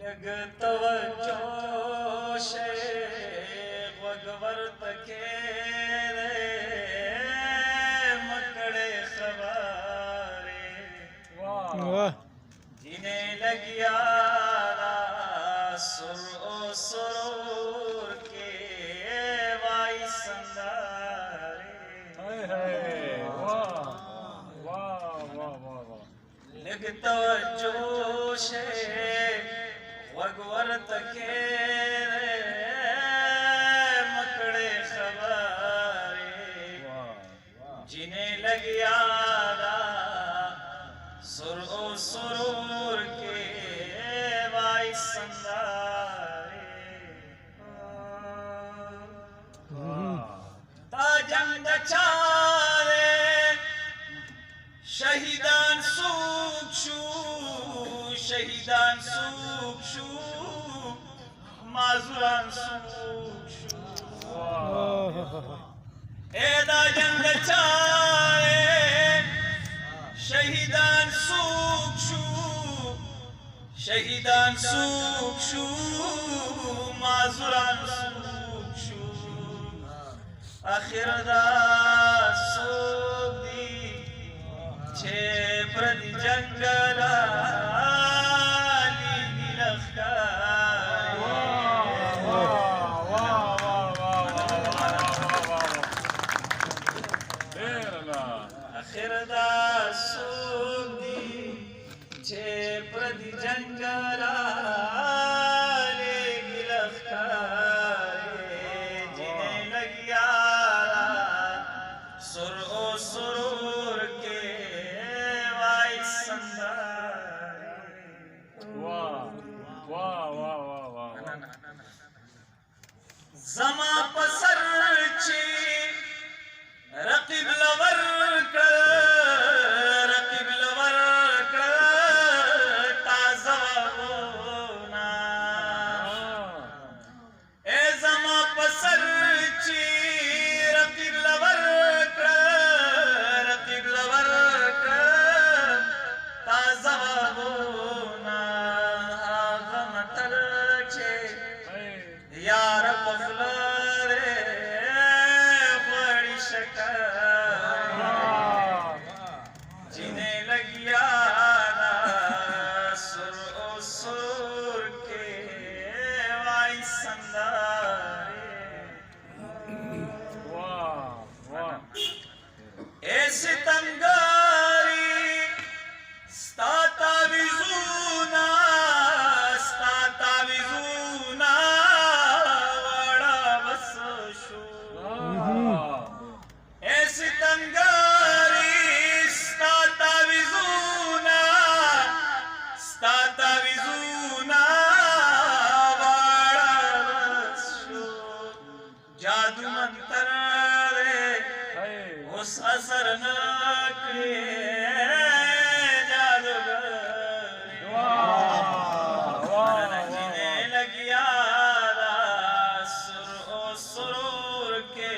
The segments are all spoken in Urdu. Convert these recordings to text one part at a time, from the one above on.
لگ توجه وگور تکے مکڑے خبارے جنہیں لگیا سر او سرور کے وائی سندارے لگ توجه وگور تکے مکڑے خبارے جنہیں لگیا سر او سرور کے وائی سندارے تا جنگ چارے شہیدان سوک شو شہیدان سوک شو معذوران سوک شو اے دا جنگ چارے شہیدان سوک شو شہیدان سوک شو معذوران سوک شو آخر دا سوک دی چھے پردی جنگلا لیگی لخکاری آخر دا سوک دی چھے پردی جنگلا لیگی لخکاری جنہیں لگیا سر او سرور کے وائی سندارے زما پسر چی رقیب لور کر رقیب لور کر تازہ ہونا اے زما پسر چی رقیب لور کر رقیب لور کر تازہ ہونا غم تر چے یار پفلرے بڑی شکر جنہیں لگیا سر او سر کے وائی سندارے اے ستمگاری ستا تعویذونا وڑا بس شو اے ستمگاری ستا تعویذونا وڑا بس شو جادو منتر رے اس اثر نکے جنہیں لگیا سر او سرور کے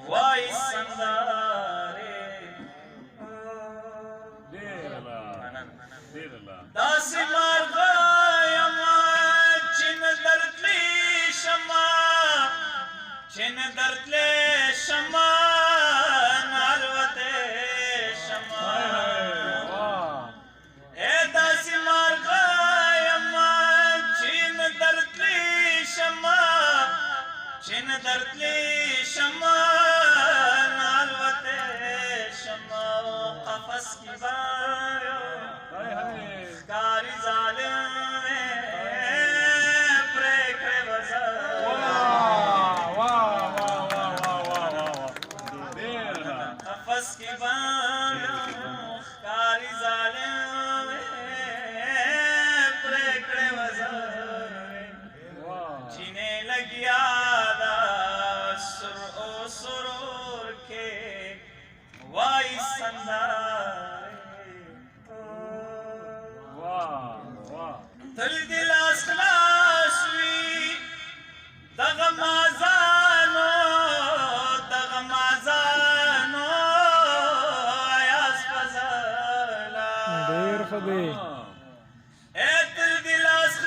وائی سندارے داسی مار غایم چن درتلی شما چن درتلی شما نالوتے شما اے داسی مار غایم چن درتلی شما چن درتلی شما نالوتے شما قفص کی بارو کاری ظالم پریکڑے بزر قفص کی بارو کاری ظالم پریکڑے بزر جنہیں لگیا سر او سرور کے وائی سندارے تل دل اسخلاصوی دغمازانو آیاز فضلا دیر خبی اے تل دل اسخلاصوی